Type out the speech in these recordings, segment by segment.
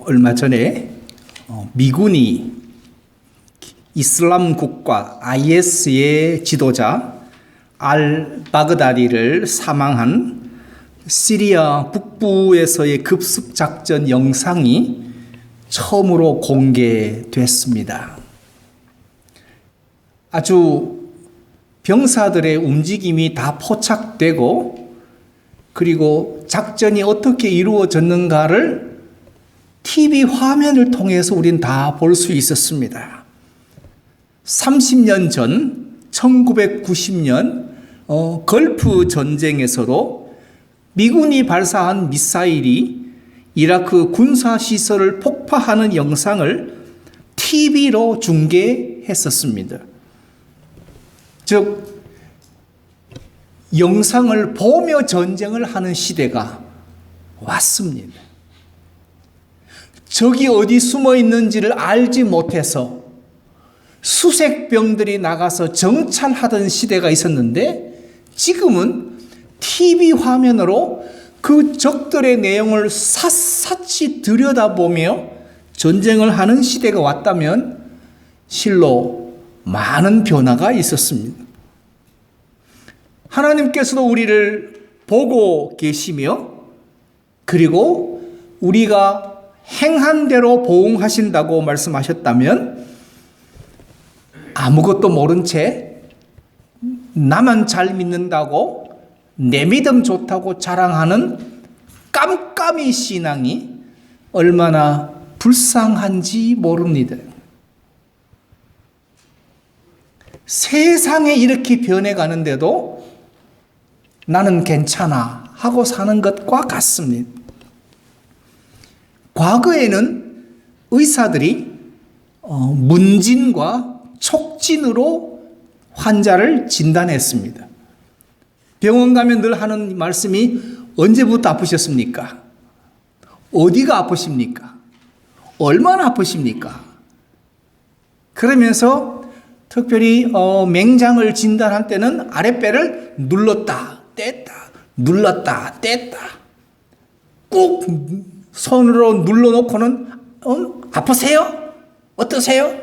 얼마 전에 미군이 이슬람 국가 IS의 지도자 알바그다디를 사망한 시리아 북부에서의 급습작전 영상이 처음으로 공개됐습니다. 아주 병사들의 움직임이 다 포착되고 그리고 작전이 어떻게 이루어졌는가를 TV 화면을 통해서 우린 다 볼 수 있었습니다. 30년 전 1990년 걸프 전쟁에서도 미군이 발사한 미사일이 이라크 군사시설을 폭파하는 영상을 TV로 중계했었습니다. 즉 영상을 보며 전쟁을 하는 시대가 왔습니다. 적이 어디 숨어 있는지를 알지 못해서 수색병들이 나가서 정찰하던 시대가 있었는데 지금은 TV 화면으로 그 적들의 내용을 샅샅이 들여다보며 전쟁을 하는 시대가 왔다면 실로 많은 변화가 있었습니다. 하나님께서도 우리를 보고 계시며 그리고 우리가 행한 대로 보응하신다고 말씀하셨다면 아무것도 모른 채 나만 잘 믿는다고 내 믿음 좋다고 자랑하는 깜깜이 신앙이 얼마나 불쌍한지 모릅니다. 세상에 이렇게 변해가는데도 나는 괜찮아 하고 사는 것과 같습니다. 과거에는 의사들이 문진과 촉진으로 환자를 진단했습니다. 병원 가면 늘 하는 말씀이 언제부터 아프셨습니까? 어디가 아프십니까? 얼마나 아프십니까? 그러면서 특별히 맹장을 진단할 때는 아랫배를 눌렀다 뗐다 눌렀다 뗐다 꾹 손으로 눌러놓고는 아프세요? 어떠세요?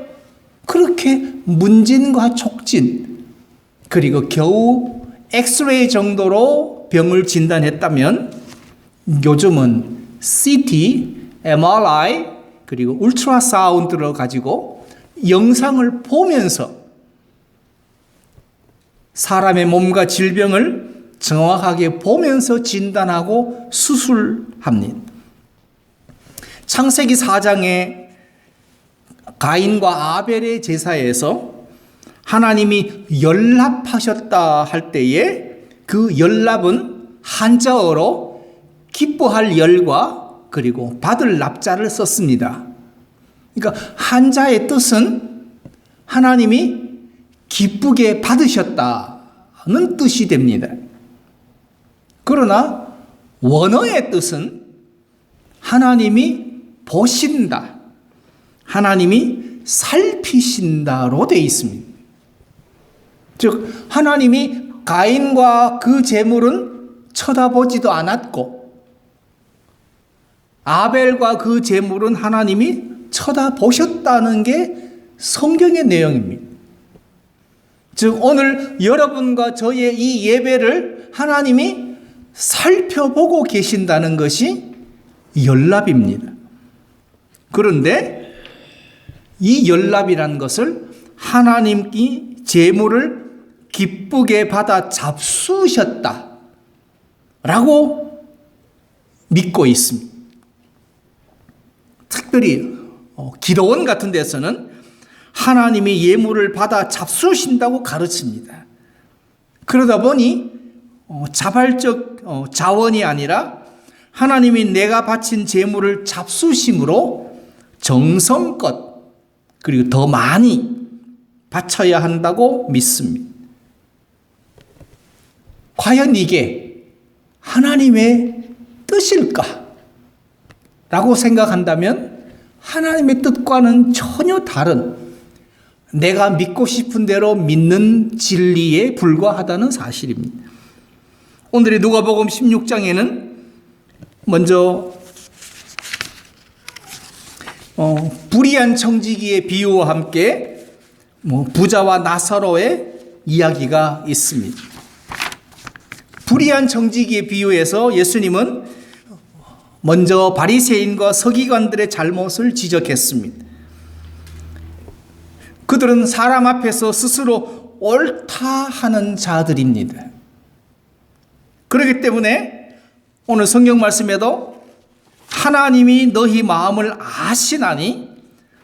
그렇게 문진과 촉진 그리고 겨우 엑스레이 정도로 병을 진단했다면 요즘은 CT, MRI 그리고 울트라사운드를 가지고 영상을 보면서 사람의 몸과 질병을 정확하게 보면서 진단하고 수술합니다. 창세기 4장의 가인과 아벨의 제사에서 하나님이 연합하셨다 할 때에 그 연합은 한자어로 기뻐할 열과 그리고 받을 납자를 썼습니다. 그러니까 한자의 뜻은 하나님이 기쁘게 받으셨다는 뜻이 됩니다. 그러나 원어의 뜻은 하나님이 보신다, 하나님이 살피신다로 되어 있습니다. 즉 하나님이 가인과 그 제물은 쳐다보지도 않았고 아벨과 그 제물은 하나님이 쳐다보셨다는 게 성경의 내용입니다. 즉 오늘 여러분과 저의 이 예배를 하나님이 살펴보고 계신다는 것이 연합입니다. 그런데 이 연합이라는 것을 하나님이 제물을 기쁘게 받아 잡수셨다라고 믿고 있습니다. 특별히 기도원 같은 데서는 하나님이 예물을 받아 잡수신다고 가르칩니다. 그러다 보니 자발적 자원이 아니라 하나님이 내가 바친 제물을 잡수심으로 정성껏 그리고 더 많이 바쳐야 한다고 믿습니다. 과연 이게 하나님의 뜻일까? 라고 생각한다면 하나님의 뜻과는 전혀 다른 내가 믿고 싶은 대로 믿는 진리에 불과하다는 사실입니다. 오늘의 누가복음 16장에는 먼저 불의한 청지기의 비유와 함께 부자와 나사로의 이야기가 있습니다. 불의한 청지기의 비유에서 예수님은 먼저 바리새인과 서기관들의 잘못을 지적했습니다. 그들은 사람 앞에서 스스로 옳다 하는 자들입니다. 그렇기 때문에 오늘 성경 말씀에도 하나님이 너희 마음을 아시나니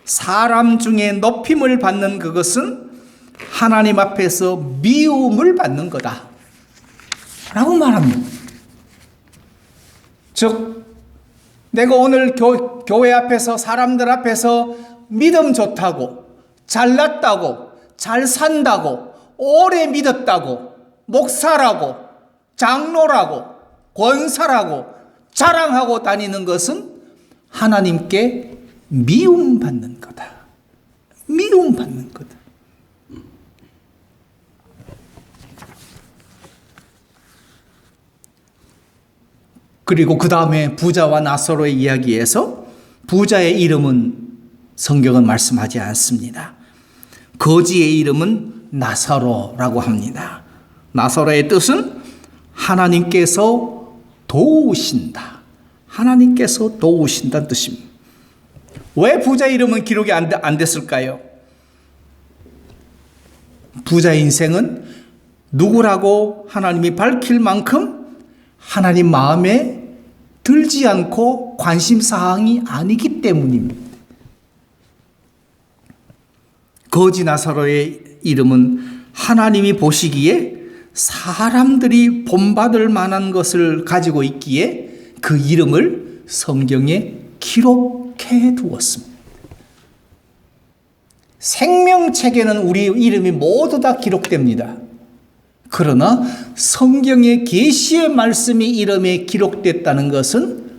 사람 중에 높임을 받는 그것은 하나님 앞에서 미움을 받는 거다 라고 말합니다. 즉 내가 오늘 교회 앞에서 사람들 앞에서 믿음 좋다고 잘났다고 잘 산다고 오래 믿었다고 목사라고 장로라고 권사라고 자랑하고 다니는 것은 하나님께 미움받는 거다. 미움받는 거다. 그리고 그 다음에 부자와 나사로의 이야기에서 부자의 이름은 성경은 말씀하지 않습니다. 거지의 이름은 나사로라고 합니다. 나사로의 뜻은 하나님께서 도우신다. 하나님께서 도우신다는 뜻입니다. 왜 부자 이름은 기록이 안 됐을까요? 부자의 인생은 누구라고 하나님이 밝힐 만큼 하나님 마음에 들지 않고 관심사항이 아니기 때문입니다. 거지 나사로의 이름은 하나님이 보시기에 사람들이 본받을 만한 것을 가지고 있기에 그 이름을 성경에 기록해 두었습니다. 생명책에는 우리 이름이 모두 다 기록됩니다. 그러나 성경의 계시의 말씀이 이름에 기록됐다는 것은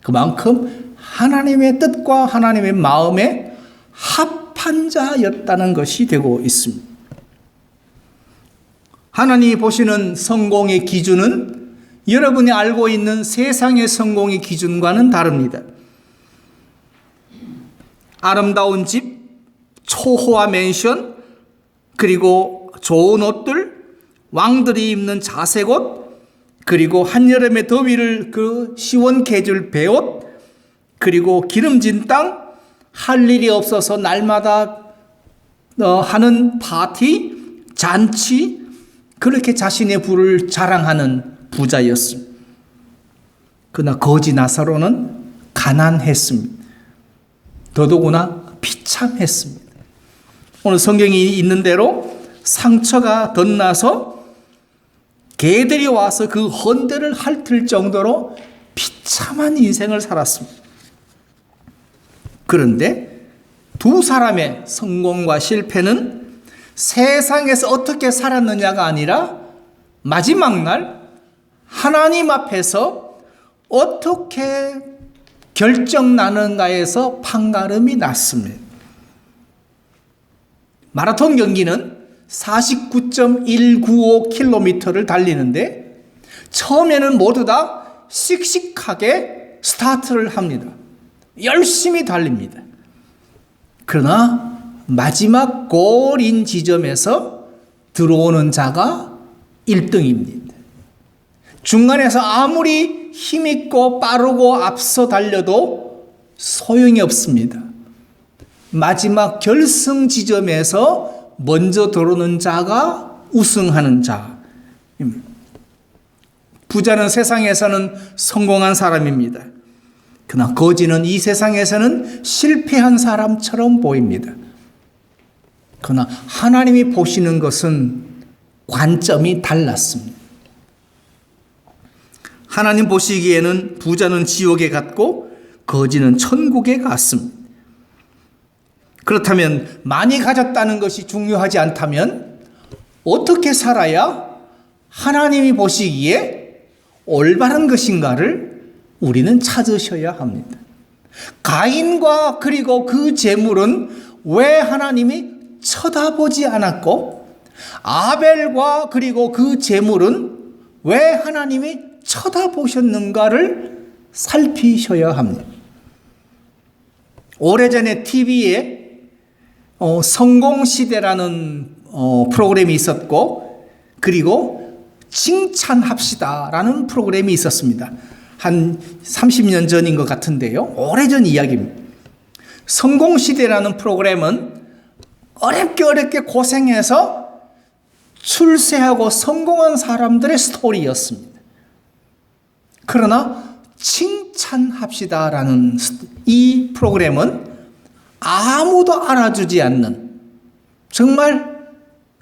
그만큼 하나님의 뜻과 하나님의 마음에 합한 자였다는 것이 되고 있습니다. 하나님이 보시는 성공의 기준은 여러분이 알고 있는 세상의 성공의 기준과는 다릅니다. 아름다운 집, 초호화 맨션, 그리고 좋은 옷들, 왕들이 입는 자색 옷, 그리고 한여름의 더위를 시원케 해줄 배옷, 그리고 기름진 땅, 할 일이 없어서 날마다 하는 파티, 잔치, 그렇게 자신의 부를 자랑하는 부자였습니다. 그러나 거지 나사로는 가난했습니다. 더더구나 비참했습니다. 오늘 성경이 있는 대로 상처가 덧나서 개들이 와서 그 헌대를 핥을 정도로 비참한 인생을 살았습니다. 그런데 두 사람의 성공과 실패는 세상에서 어떻게 살았느냐가 아니라 마지막 날 하나님 앞에서 어떻게 결정 나는가에서 판가름이 났습니다. 마라톤 경기는 49.195km를 달리는데 처음에는 모두 다 씩씩하게 스타트를 합니다. 열심히 달립니다. 그러나 마지막 골인 지점에서 들어오는 자가 1등입니다. 중간에서 아무리 힘있고 빠르고 앞서 달려도 소용이 없습니다. 마지막 결승 지점에서 먼저 들어오는 자가 우승하는 자입니다. 부자는 세상에서는 성공한 사람입니다. 그러나 거지는 이 세상에서는 실패한 사람처럼 보입니다. 그러나 하나님이 보시는 것은 관점이 달랐습니다. 하나님 보시기에는 부자는 지옥에 갔고 거지는 천국에 갔습니다. 그렇다면 많이 가졌다는 것이 중요하지 않다면 어떻게 살아야 하나님이 보시기에 올바른 것인가를 우리는 찾으셔야 합니다. 가인과 그리고 그 재물은 왜 하나님이 쳐다보지 않았고 아벨과 그리고 그 재물은 왜 하나님이 쳐다보셨는가를 살피셔야 합니다. 오래전에 TV에 성공시대라는 프로그램이 있었고, 그리고 칭찬합시다라는 프로그램이 있었습니다. 한 30년 전인 것 같은데요. 오래전 이야기입니다. 성공시대라는 프로그램은 어렵게 고생해서 출세하고 성공한 사람들의 스토리였습니다. 그러나 칭찬합시다라는 이 프로그램은 아무도 알아주지 않는 정말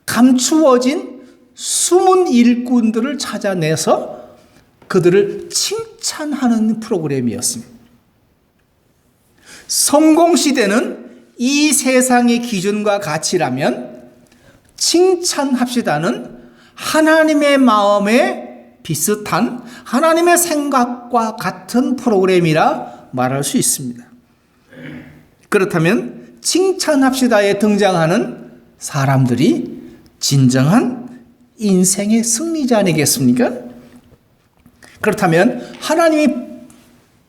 감추어진 숨은 일꾼들을 찾아내서 그들을 칭찬하는 프로그램이었습니다. 성공시대는 이 세상의 기준과 가치라면 칭찬합시다는 하나님의 마음에 비슷한 하나님의 생각과 같은 프로그램이라 말할 수 있습니다. 그렇다면 칭찬합시다에 등장하는 사람들이 진정한 인생의 승리자 아니겠습니까? 그렇다면 하나님이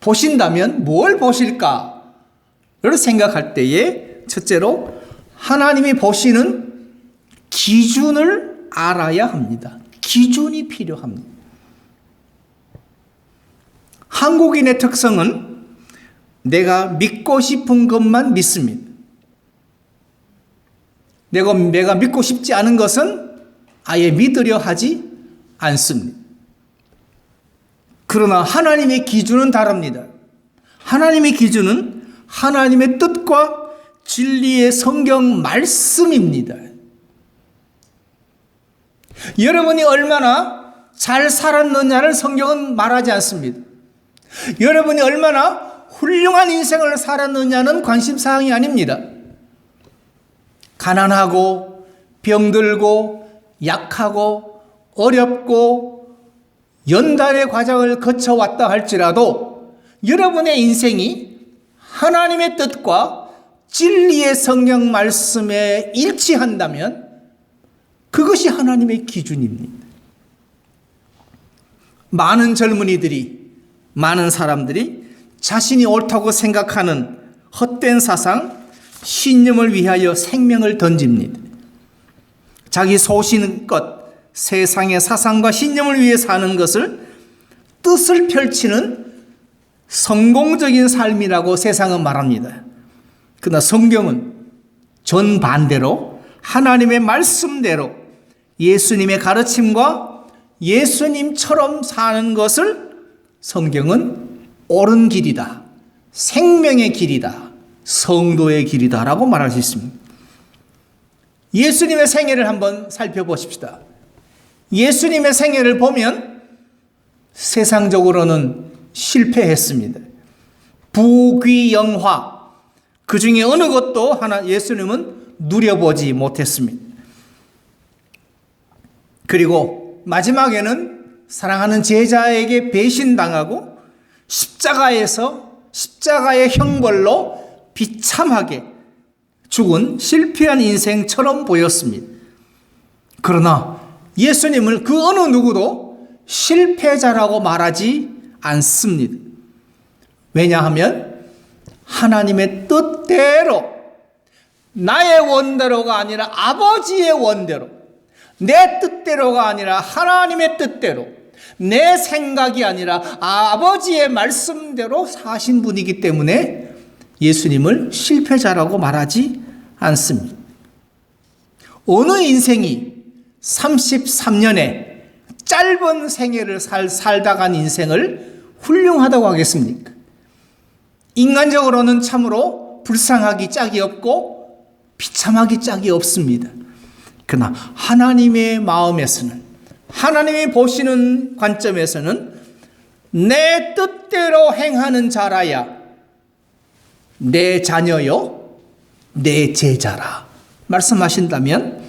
보신다면 뭘 보실까를 생각할 때에 첫째로 하나님이 보시는 기준을 알아야 합니다. 기준이 필요합니다. 한국인의 특성은 내가 믿고 싶은 것만 믿습니다. 내가 믿고 싶지 않은 것은 아예 믿으려 하지 않습니다. 그러나 하나님의 기준은 다릅니다. 하나님의 기준은 하나님의 뜻과 진리의 성경 말씀입니다. 여러분이 얼마나 잘 살았느냐를 성경은 말하지 않습니다. 여러분이 얼마나 훌륭한 인생을 살았느냐는 관심사항이 아닙니다. 가난하고 병들고 약하고 어렵고 연단의 과정을 거쳐왔다 할지라도 여러분의 인생이 하나님의 뜻과 진리의 성경 말씀에 일치한다면 그것이 하나님의 기준입니다. 많은 젊은이들이, 많은 사람들이 자신이 옳다고 생각하는 헛된 사상, 신념을 위하여 생명을 던집니다. 자기 소신껏 세상의 사상과 신념을 위해 사는 것을 뜻을 펼치는 성공적인 삶이라고 세상은 말합니다. 그러나 성경은 전반대로 하나님의 말씀대로 예수님의 가르침과 예수님처럼 사는 것을 성경은 옳은 길이다, 생명의 길이다, 성도의 길이다라고 말할 수 있습니다. 예수님의 생애를 한번 살펴보십시다. 예수님의 생애를 보면 세상적으로는 실패했습니다. 부귀영화, 그 중에 어느 것도 예수님은 누려보지 못했습니다. 그리고 마지막에는 사랑하는 제자에게 배신당하고 십자가의 형벌로 비참하게 죽은 실패한 인생처럼 보였습니다. 그러나 예수님을 그 어느 누구도 실패자라고 말하지 않습니다. 왜냐하면 하나님의 뜻대로, 나의 원대로가 아니라 아버지의 원대로, 내 뜻대로가 아니라 하나님의 뜻대로, 내 생각이 아니라 아버지의 말씀대로 사신 분이기 때문에 예수님을 실패자라고 말하지 않습니다. 어느 인생이 33년의 짧은 생애를 살다 간 인생을 훌륭하다고 하겠습니까? 인간적으로는 참으로 불쌍하기 짝이 없고 비참하기 짝이 없습니다. 그러나 하나님의 마음에서는, 하나님이 보시는 관점에서는 내 뜻대로 행하는 자라야 내 자녀요, 내 제자라 말씀하신다면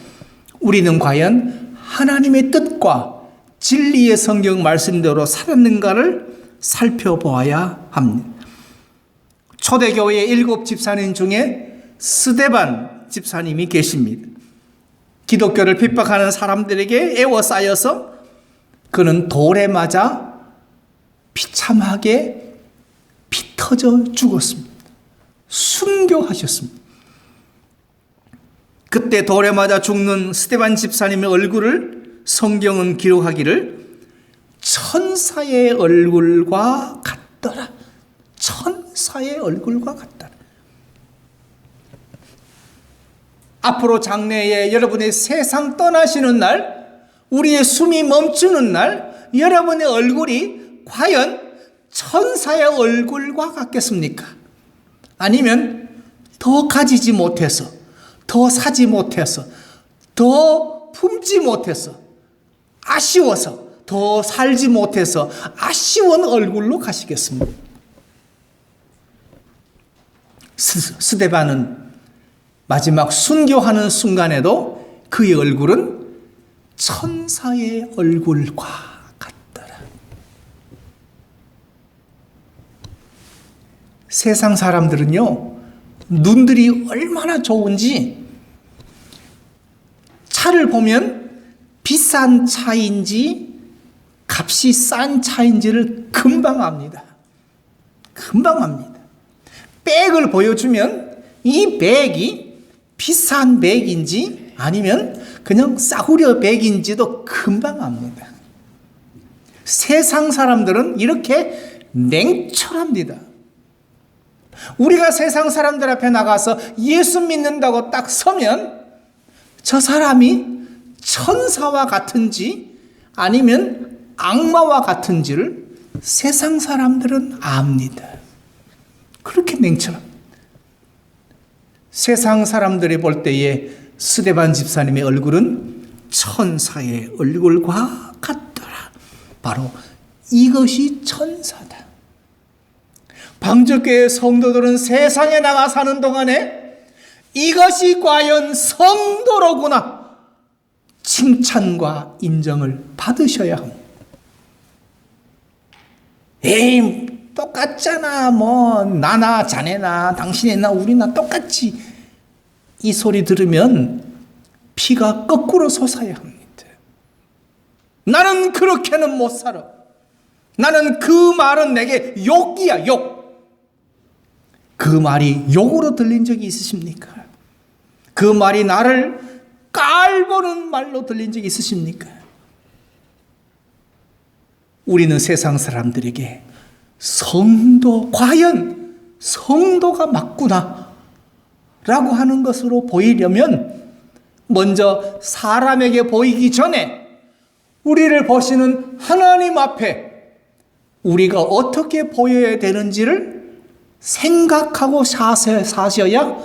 우리는 과연 하나님의 뜻과 진리의 성경 말씀대로 살았는가를 살펴보아야 합니다. 초대교회의 7 집사님 중에 스데반 집사님이 계십니다. 기독교를 핍박하는 사람들에게 애워싸여서 그는 돌에 맞아 비참하게 피 터져 죽었습니다. 순교하셨습니다. 그때 돌에 맞아 죽는 스데반 집사님의 얼굴을 성경은 기록하기를 천사의 얼굴과 같더라. 천사의 얼굴과 같더라. 앞으로 장래에 여러분의 세상 떠나시는 날, 우리의 숨이 멈추는 날, 여러분의 얼굴이 과연 천사의 얼굴과 같겠습니까? 아니면 더 가지지 못해서, 더 사지 못해서, 더 품지 못해서, 아쉬워서, 더 살지 못해서 아쉬운 얼굴로 가시겠습니다. 스데반은 마지막 순교하는 순간에도 그의 얼굴은 천사의 얼굴과 같더라. 세상 사람들은요, 눈들이 얼마나 좋은지 차를 보면 비싼 차인지 값이 싼 차인지를 금방 압니다. 금방 압니다. 백을 보여주면 이 백이 비싼 백인지 아니면 그냥 싸구려 백인지도 금방 압니다. 세상 사람들은 이렇게 냉철합니다. 우리가 세상 사람들 앞에 나가서 예수 믿는다고 딱 서면 저 사람이 천사와 같은지 아니면 악마와 같은지를 세상 사람들은 압니다. 그렇게 냉철합니다. 세상 사람들이 볼 때에 스데반 집사님의 얼굴은 천사의 얼굴과 같더라. 바로 이것이 천사다. 방적교회 성도들은 세상에 나가 사는 동안에 이것이 과연 성도로구나 칭찬과 인정을 받으셔야 합니다. 에이, 똑같잖아. 뭐 나나 자네나 당신이나 우리나 똑같지. 이 소리 들으면 피가 거꾸로 솟아야 합니다. 나는 그렇게는 못 살아. 나는 그 말은 내게 욕이야, 욕. 그 말이 욕으로 들린 적이 있으십니까? 그 말이 나를 깔보는 말로 들린 적이 있으십니까? 우리는 세상 사람들에게 성도, 과연 성도가 맞구나 라고 하는 것으로 보이려면 먼저 사람에게 보이기 전에 우리를 보시는 하나님 앞에 우리가 어떻게 보여야 되는지를 생각하고 사셔야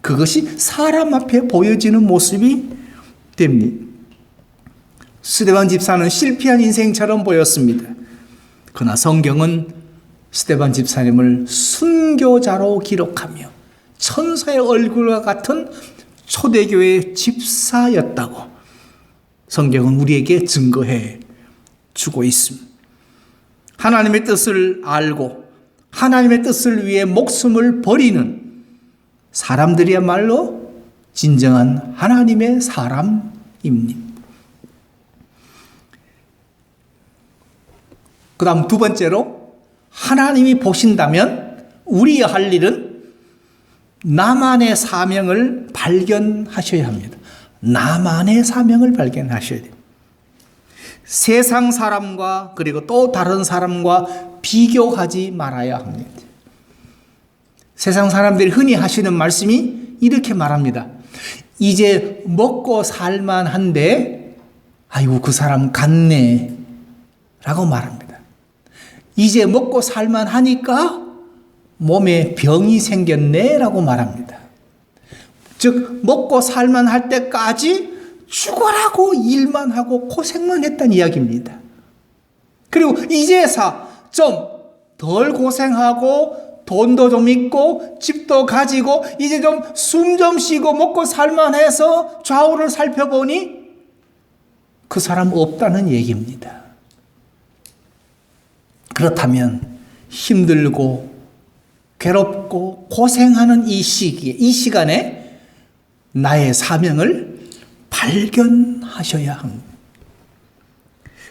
그것이 사람 앞에 보여지는 모습이 됩니다. 스데반 집사는 실패한 인생처럼 보였습니다. 그러나 성경은 스데반 집사님을 순교자로 기록하며 천사의 얼굴과 같은 초대교회 집사였다고 성경은 우리에게 증거해 주고 있습니다. 하나님의 뜻을 알고 하나님의 뜻을 위해 목숨을 버리는 사람들이야말로 진정한 하나님의 사람입니다. 그 다음 두 번째로 하나님이 보신다면 우리의 할 일은 나만의 사명을 발견하셔야 합니다. 나만의 사명을 발견하셔야 돼요. 세상 사람과 그리고 또 다른 사람과 비교하지 말아야 합니다. 세상 사람들이 흔히 하시는 말씀이 이렇게 말합니다. 이제 먹고 살만한데 아이고 그 사람 같네 라고 말합니다. 이제 먹고 살만하니까 몸에 병이 생겼네 라고 말합니다. 즉 먹고 살만할 때까지 죽어라고 일만 하고 고생만 했다는 이야기입니다. 그리고 이제서 좀 덜 고생하고 돈도 좀 있고 집도 가지고 이제 좀 숨 좀 쉬고 먹고 살만해서 좌우를 살펴보니 그 사람 없다는 얘기입니다. 그렇다면 힘들고 괴롭고 고생하는 이 시기에, 이 시간에 나의 사명을 발견하셔야 합니다.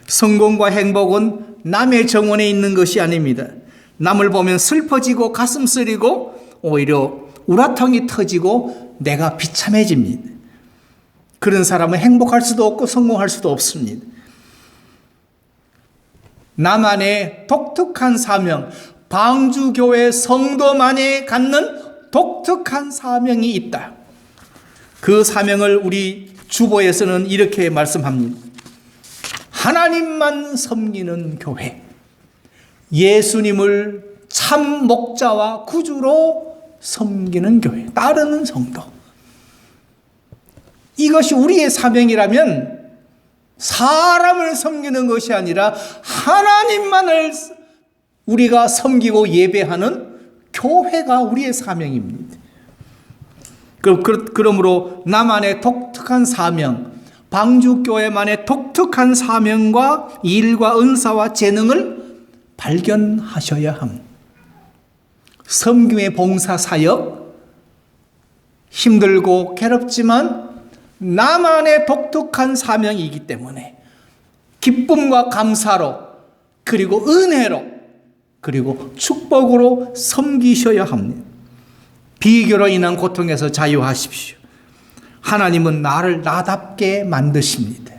성공과 행복은 남의 정원에 있는 것이 아닙니다. 남을 보면 슬퍼지고 가슴 쓰리고 오히려 우라통이 터지고 내가 비참해집니다. 그런 사람은 행복할 수도 없고 성공할 수도 없습니다. 나만의 독특한 사명, 방주교회 성도만이 갖는 독특한 사명이 있다. 그 사명을 우리 주보에서는 이렇게 말씀합니다. 하나님만 섬기는 교회, 예수님을 참 목자와 구주로 섬기는 교회, 따르는 성도. 이것이 우리의 사명이라면 사람을 섬기는 것이 아니라 하나님만을 우리가 섬기고 예배하는 교회가 우리의 사명입니다. 그러므로 나만의 독특한 사명, 방주교회만의 독특한 사명과 일과 은사와 재능을 발견하셔야 합니다. 섬김의 봉사 사역, 힘들고 괴롭지만 나만의 독특한 사명이기 때문에 기쁨과 감사로, 그리고 은혜로, 그리고 축복으로 섬기셔야 합니다. 비교로 인한 고통에서 자유하십시오. 하나님은 나를 나답게 만드십니다.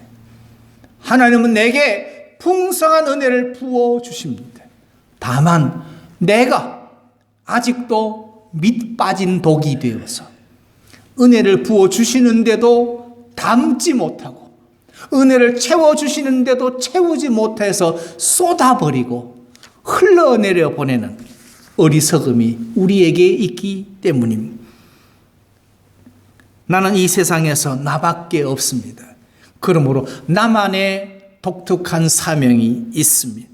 하나님은 내게 풍성한 은혜를 부어주십니다. 다만 내가 아직도 밑빠진 독이 되어서 은혜를 부어주시는데도 담지 못하고, 은혜를 채워주시는데도 채우지 못해서 쏟아버리고 흘러내려 보내는 어리석음이 우리에게 있기 때문입니다. 나는 이 세상에서 나밖에 없습니다. 그러므로 나만의 독특한 사명이 있습니다.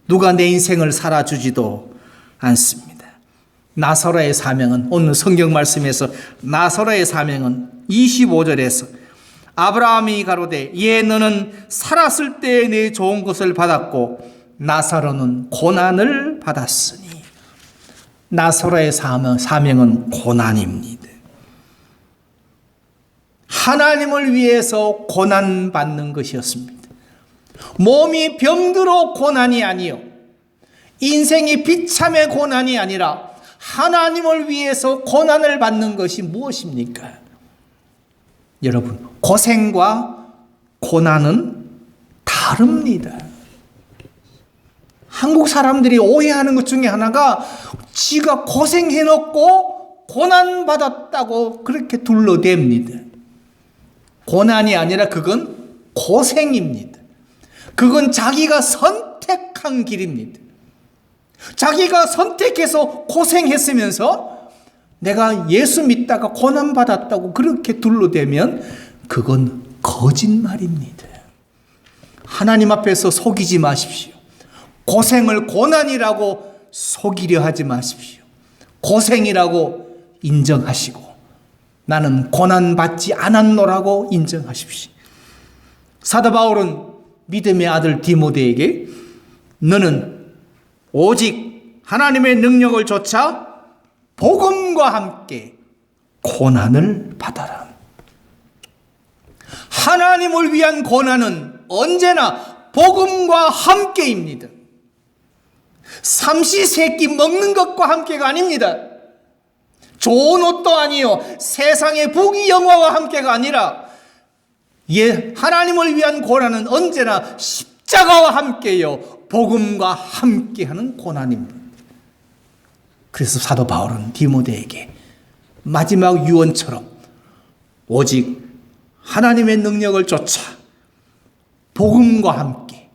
누가 내 인생을 살아주지도 않습니다. 나사로의 사명은, 오늘 성경 말씀에서 나사로의 사명은 25절에서 아브라함이 가로되 예 너는 살았을 때에 내 좋은 것을 받았고 나사로는 고난을 받았으니. 나사로의 사명은 고난입니다. 하나님을 위해서 고난받는 것이었습니다. 몸이 병들어 고난이 아니요, 인생이 비참의 고난이 아니라 하나님을 위해서 고난을 받는 것이 무엇입니까? 여러분, 고생과 고난은 다릅니다. 한국 사람들이 오해하는 것 중에 하나가 지가 고생해놓고 고난받았다고 그렇게 둘러댑니다. 고난이 아니라 그건 고생입니다. 그건 자기가 선택한 길입니다. 자기가 선택해서 고생했으면서 내가 예수 믿다가 고난받았다고 그렇게 둘러대면 그건 거짓말입니다. 하나님 앞에서 속이지 마십시오. 고생을 고난이라고 속이려 하지 마십시오. 고생이라고 인정하시고 나는 고난받지 않았노라고 인정하십시오. 사도 바울은 믿음의 아들 디모데에게 너는 오직 하나님의 능력을 좇아 복음과 함께 고난을 받아라. 하나님을 위한 고난은 언제나 복음과 함께입니다. 삼시세끼 먹는 것과 함께가 아닙니다. 좋은 옷도 아니요, 세상의 부귀영화와 함께가 아니라 하나님을 위한 고난은 언제나 십자가와 함께요, 복음과 함께하는 고난입니다. 그래서 사도 바울은 디모데에게 마지막 유언처럼 오직 하나님의 능력을 쫓아 복음과 함께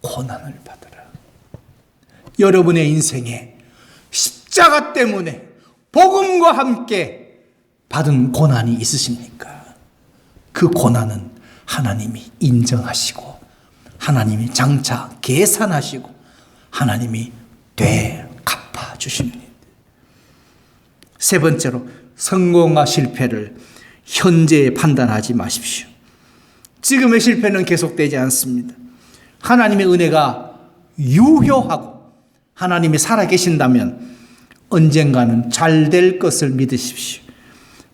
고난을 받으라. 여러분의 인생에 십자가 때문에 복음과 함께 받은 고난이 있으십니까? 그 고난은 하나님이 인정하시고 하나님이 장차 계산하시고 하나님이 되갚아 주십니다. 세 번째로, 성공과 실패를 현재에 판단하지 마십시오. 지금의 실패는 계속되지 않습니다. 하나님의 은혜가 유효하고 하나님이 살아계신다면 언젠가는 잘 될 것을 믿으십시오.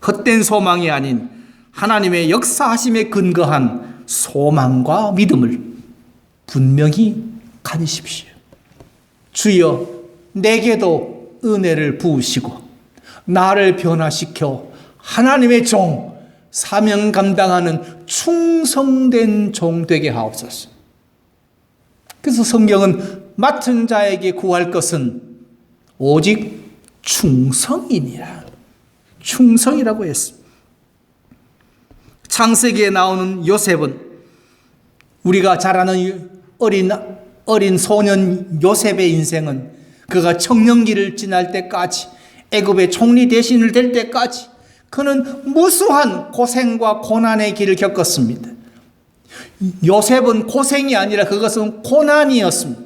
헛된 소망이 아닌 하나님의 역사하심에 근거한 소망과 믿음을 분명히 가지십시오. 주여, 내게도 은혜를 부으시고 나를 변화시켜 하나님의 종, 사명 감당하는 충성된 종 되게 하옵소서. 그래서 성경은 맡은 자에게 구할 것은 오직 충성이니라. 충성이라고 했습니다. 창세기에 나오는 요셉은 우리가 잘 아는 어린 소년 요셉의 인생은 그가 청년기를 지날 때까지, 애굽의 총리 대신을 될 때까지 그는 무수한 고생과 고난의 길을 겪었습니다. 요셉은 고생이 아니라 그것은 고난이었습니다.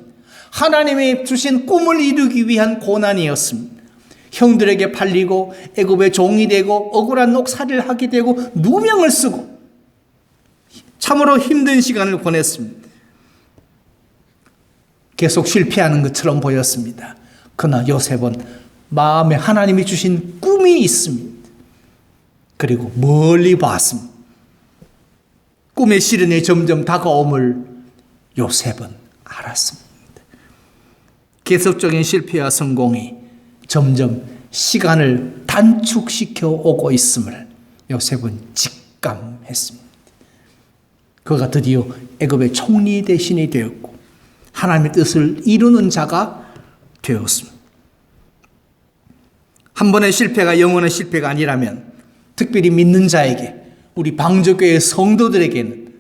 하나님이 주신 꿈을 이루기 위한 고난이었습니다. 형들에게 팔리고 애굽의 종이 되고 억울한 녹살이를 하게 되고 누명을 쓰고 참으로 힘든 시간을 보냈습니다. 계속 실패하는 것처럼 보였습니다. 그러나 요셉은 마음에 하나님이 주신 꿈이 있습니다. 그리고 멀리 봤습니다. 꿈의 시련이 점점 다가옴을 요셉은 알았습니다. 계속적인 실패와 성공이 점점 시간을 단축시켜 오고 있음을 요셉은 직감했습니다. 그가 드디어 애굽의 총리 대신이 되었고 하나님의 뜻을 이루는 자가 되었습니다. 한 번의 실패가 영원한 실패가 아니라면 특별히 믿는 자에게, 우리 방주교회 성도들에게는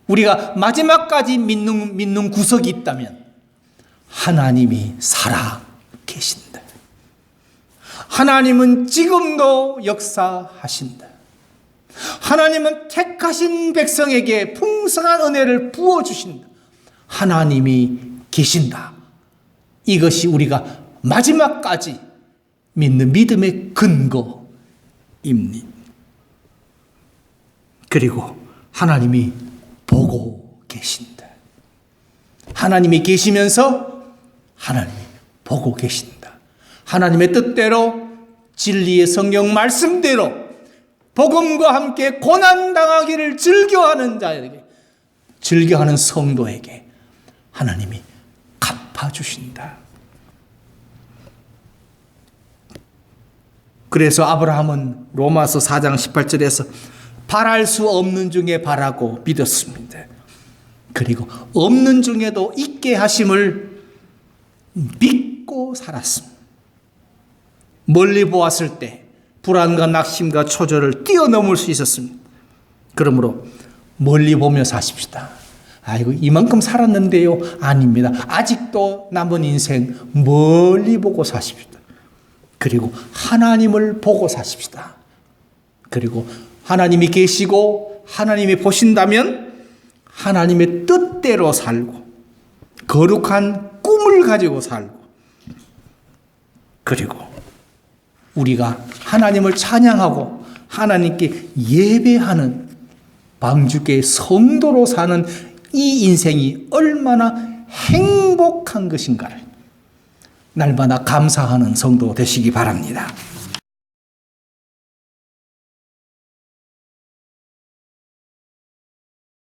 우리가 마지막까지 믿는 구석이 있다면 하나님이 살아 계신다. 하나님은 지금도 역사하신다. 하나님은 택하신 백성에게 풍성한 은혜를 부어주신다. 하나님이 계신다. 이것이 우리가 마지막까지 믿는 믿음의 근거입니다. 그리고 하나님이 보고 계신다. 하나님이 계시면서 하나님이 보고 계신다. 하나님의 뜻대로 진리의 성경 말씀대로 복음과 함께 고난당하기를 즐겨하는 자에게, 즐겨하는 성도에게 하나님이 갚아주신다. 그래서 아브라함은 로마서 4장 18절에서 바랄 수 없는 중에 바라고 믿었습니다. 그리고 없는 중에도 있게 하심을 믿고 살았습니다. 멀리 보았을 때 불안과 낙심과 초조를 뛰어넘을 수 있었습니다. 그러므로 멀리 보며 사십시다. 아이고 이만큼 살았는데요. 아닙니다. 아직도 남은 인생 멀리 보고 사십시다. 그리고 하나님을 보고 사십시다. 그리고 하나님이 계시고 하나님이 보신다면 하나님의 뜻대로 살고 거룩한 꿈을 가지고 살고, 그리고 우리가 하나님을 찬양하고 하나님께 예배하는 방주교의 성도로 사는 이 인생이 얼마나 행복한 것인가를 날마다 감사하는 성도 되시기 바랍니다.